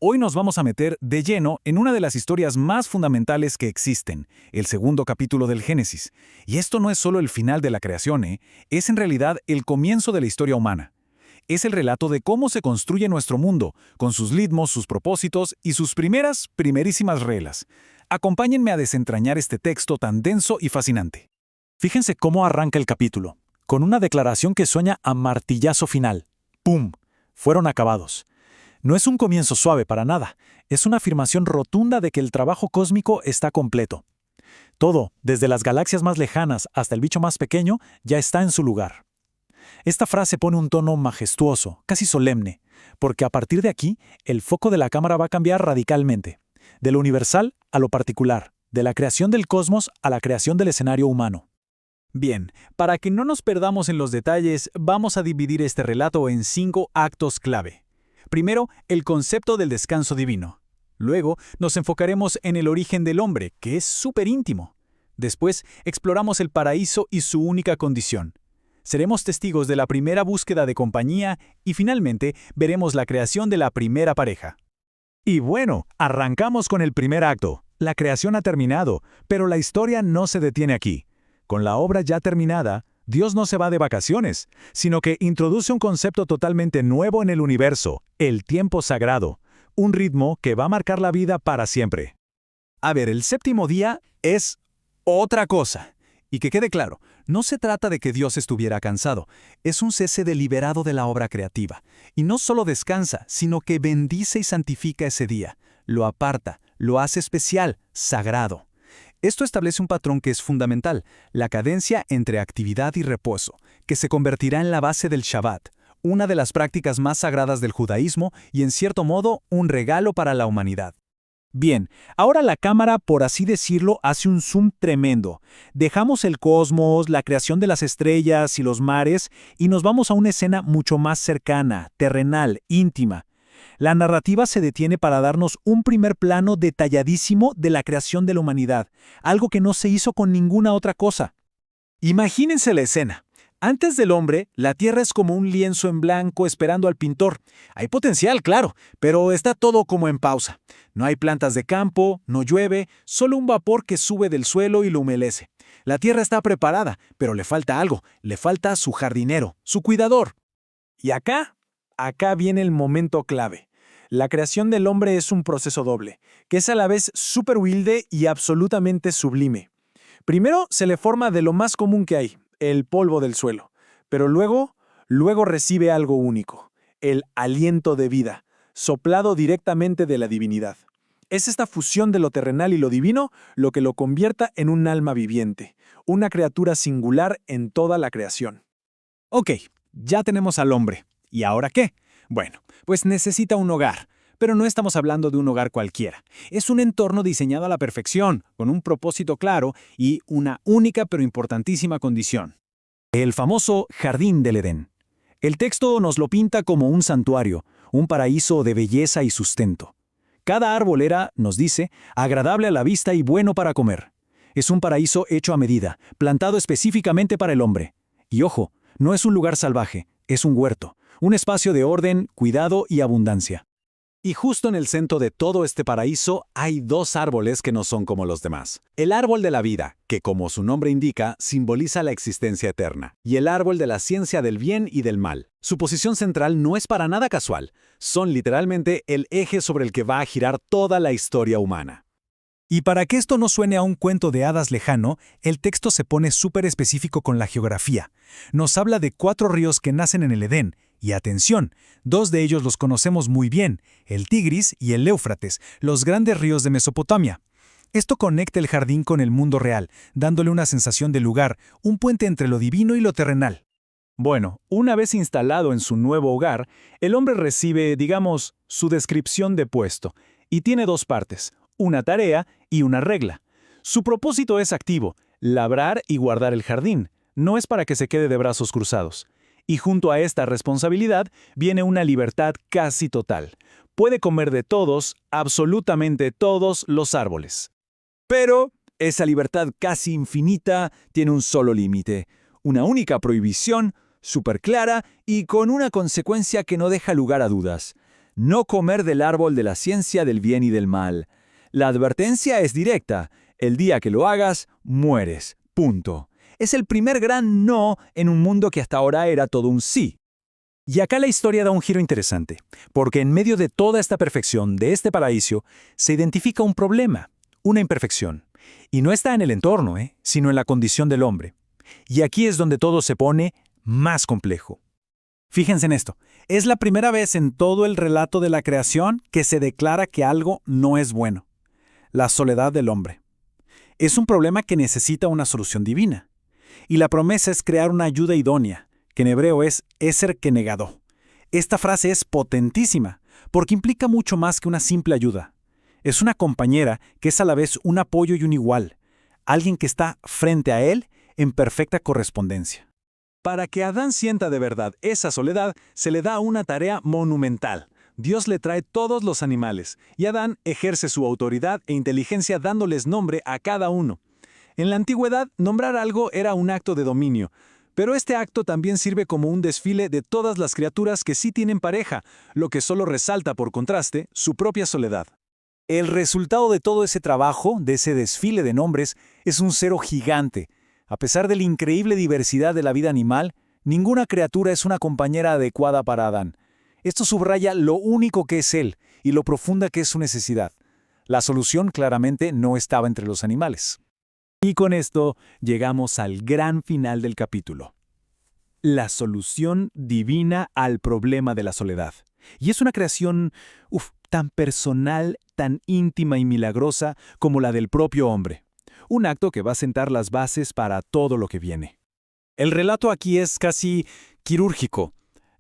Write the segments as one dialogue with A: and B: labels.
A: Hoy nos vamos a meter de lleno en una de las historias más fundamentales que existen, el segundo capítulo del Génesis. Y esto no es solo el final de la creación, es en realidad el comienzo de la historia humana. Es el relato de cómo se construye nuestro mundo, con sus ritmos, sus propósitos y sus primerísimas reglas. Acompáñenme a desentrañar este texto tan denso y fascinante. Fíjense cómo arranca el capítulo, con una declaración que sueña a martillazo final. ¡Pum! Fueron acabados. No es un comienzo suave para nada, es una afirmación rotunda de que el trabajo cósmico está completo. Todo, desde las galaxias más lejanas hasta el bicho más pequeño, ya está en su lugar. Esta frase pone un tono majestuoso, casi solemne, porque a partir de aquí, el foco de la cámara va a cambiar radicalmente, de lo universal a lo particular, de la creación del cosmos a la creación del escenario humano. Bien, para que no nos perdamos en los detalles, vamos a dividir este relato en 5 actos clave. Primero, el concepto del descanso divino. Luego, nos enfocaremos en el origen del hombre, que es súper íntimo. Después, exploramos el paraíso y su única condición. Seremos testigos de la primera búsqueda de compañía y finalmente veremos la creación de la primera pareja. Y bueno, arrancamos con el primer acto. La creación ha terminado, pero la historia no se detiene aquí. Con la obra ya terminada, Dios no se va de vacaciones, sino que introduce un concepto totalmente nuevo en el universo, el tiempo sagrado, un ritmo que va a marcar la vida para siempre. A ver, el séptimo día es otra cosa. Y que quede claro, no se trata de que Dios estuviera cansado, es un cese deliberado de la obra creativa. Y no solo descansa, sino que bendice y santifica ese día, lo aparta, lo hace especial, sagrado. Esto establece un patrón que es fundamental, la cadencia entre actividad y reposo, que se convertirá en la base del Shabbat, una de las prácticas más sagradas del judaísmo y en cierto modo un regalo para la humanidad. Bien, ahora la cámara, por así decirlo, hace un zoom tremendo. Dejamos el cosmos, la creación de las estrellas y los mares y nos vamos a una escena mucho más cercana, terrenal, íntima. La narrativa se detiene para darnos un primer plano detalladísimo de la creación de la humanidad, algo que no se hizo con ninguna otra cosa. Imagínense la escena. Antes del hombre, la Tierra es como un lienzo en blanco esperando al pintor. Hay potencial, claro, pero está todo como en pausa. No hay plantas de campo, no llueve, solo un vapor que sube del suelo y lo humedece. La Tierra está preparada, pero le falta algo, le falta su jardinero, su cuidador. Y acá viene el momento clave. La creación del hombre es un proceso doble, que es a la vez súper humilde y absolutamente sublime. Primero se le forma de lo más común que hay, el polvo del suelo, pero luego recibe algo único, el aliento de vida, soplado directamente de la divinidad. Es esta fusión de lo terrenal y lo divino lo que lo convierta en un alma viviente, una criatura singular en toda la creación. Ok, ya tenemos al hombre. ¿Y ahora qué? Bueno, pues necesita un hogar, pero no estamos hablando de un hogar cualquiera. Es un entorno diseñado a la perfección, con un propósito claro y una única pero importantísima condición. El famoso Jardín del Edén. El texto nos lo pinta como un santuario, un paraíso de belleza y sustento. Cada árbol era, nos dice, agradable a la vista y bueno para comer. Es un paraíso hecho a medida, plantado específicamente para el hombre. Y ojo, no es un lugar salvaje, es un huerto. Un espacio de orden, cuidado y abundancia. Y justo en el centro de todo este paraíso hay 2 árboles que no son como los demás. El árbol de la vida, que como su nombre indica, simboliza la existencia eterna. Y el árbol de la ciencia del bien y del mal. Su posición central no es para nada casual. Son literalmente el eje sobre el que va a girar toda la historia humana. Y para que esto no suene a un cuento de hadas lejano, el texto se pone súper específico con la geografía. Nos habla de 4 ríos que nacen en el Edén. Y atención, 2 de ellos los conocemos muy bien, el Tigris y el Éufrates, los grandes ríos de Mesopotamia. Esto conecta el jardín con el mundo real, dándole una sensación de lugar, un puente entre lo divino y lo terrenal. Bueno, una vez instalado en su nuevo hogar, el hombre recibe, digamos, su descripción de puesto, y tiene 2 partes, una tarea y una regla. Su propósito es activo, labrar y guardar el jardín, no es para que se quede de brazos cruzados. Y junto a esta responsabilidad viene una libertad casi total. Puede comer de todos, absolutamente todos los árboles. Pero esa libertad casi infinita tiene un solo límite, una única prohibición, súper clara y con una consecuencia que no deja lugar a dudas.
B: no comer del árbol de la ciencia del bien y del mal. La advertencia es directa. El día que lo hagas, mueres. Punto. Es el primer gran no en un mundo que hasta ahora era todo un sí.
A: Y acá la historia da un giro interesante, porque en medio de toda esta perfección, de este paraíso, se identifica un problema, una imperfección. Y no está en el entorno, sino en la condición del hombre. Y aquí es donde todo se pone más complejo. Fíjense en esto, es la primera vez en todo el relato de la creación que se declara que algo no es bueno. La soledad del hombre. Es un problema que necesita una solución divina. Y la promesa es crear una ayuda idónea, que en hebreo es Eser Kenegado. Esta frase es potentísima, porque implica mucho más que una simple ayuda. Es una compañera que es a la vez un apoyo y un igual, alguien que está frente a él en perfecta correspondencia. Para que Adán sienta de verdad esa soledad, se le da una tarea monumental. Dios le trae todos los animales, y Adán ejerce su autoridad e inteligencia dándoles nombre a cada uno. En la antigüedad, nombrar algo era un acto de dominio, pero este acto también sirve como un desfile de todas las criaturas que sí tienen pareja, lo que solo resalta por contraste su propia soledad. El resultado de todo ese trabajo, de ese desfile de nombres, es un cero gigante. A pesar de la increíble diversidad de la vida animal, ninguna criatura es una compañera adecuada para Adán. Esto subraya lo único que es él y lo profunda que es su necesidad. La solución claramente no estaba entre los animales. Y con esto llegamos al gran final del capítulo. La solución divina al problema de la soledad. Y es una creación, tan personal, tan íntima y milagrosa como la del propio hombre. Un acto que va a sentar las bases para todo lo que viene. El relato aquí es casi quirúrgico.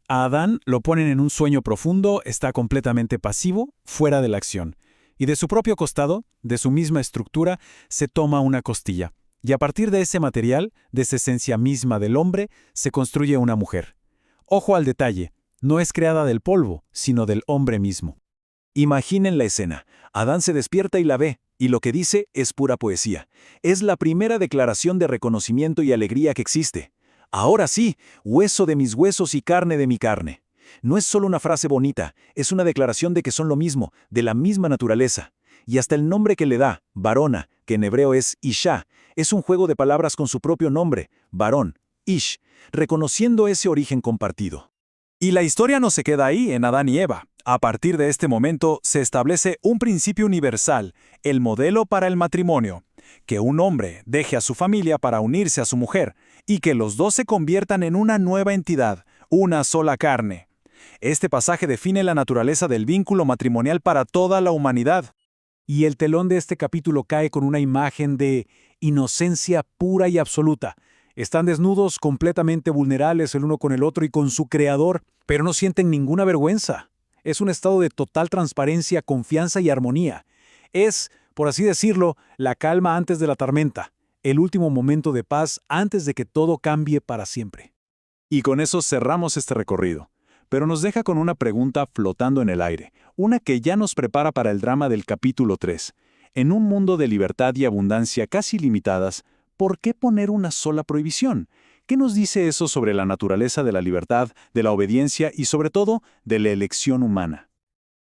A: A Adán lo ponen en un sueño profundo, está completamente pasivo, fuera de la acción. Y de su propio costado, de su misma estructura, se toma una costilla. Y a partir de ese material, de esa esencia misma del hombre, se construye una mujer. Ojo al detalle, no es creada del polvo, sino del hombre mismo. Imaginen la escena. Adán se despierta y la ve, y lo que dice es pura poesía. Es la primera declaración de reconocimiento y alegría que existe. Ahora sí, hueso de mis huesos y carne de mi carne. No es solo una frase bonita, es una declaración de que son lo mismo, de la misma naturaleza. Y hasta el nombre que le da, varona, que en hebreo es Isha, es un juego de palabras con su propio nombre, varón, Ish, reconociendo ese origen compartido. Y la historia no se queda ahí en Adán y Eva. A partir de este momento se establece un principio universal, el modelo para el matrimonio. Que un hombre deje a su familia para unirse a su mujer y que los dos se conviertan en una nueva entidad, una sola carne. Este pasaje define la naturaleza del vínculo matrimonial para toda la humanidad. Y el telón de este capítulo cae con una imagen de inocencia pura y absoluta. Están desnudos, completamente vulnerables el uno con el otro y con su creador, pero no sienten ninguna vergüenza. Es un estado de total transparencia, confianza y armonía. Es, por así decirlo, la calma antes de la tormenta, el último momento de paz antes de que todo cambie para siempre. Y con eso cerramos este recorrido. Pero nos deja con una pregunta flotando en el aire, una que ya nos prepara para el drama del capítulo 3. En un mundo de libertad y abundancia casi limitadas, ¿por qué poner una sola prohibición? ¿Qué nos dice eso sobre la naturaleza de la libertad, de la obediencia y sobre todo de la elección humana?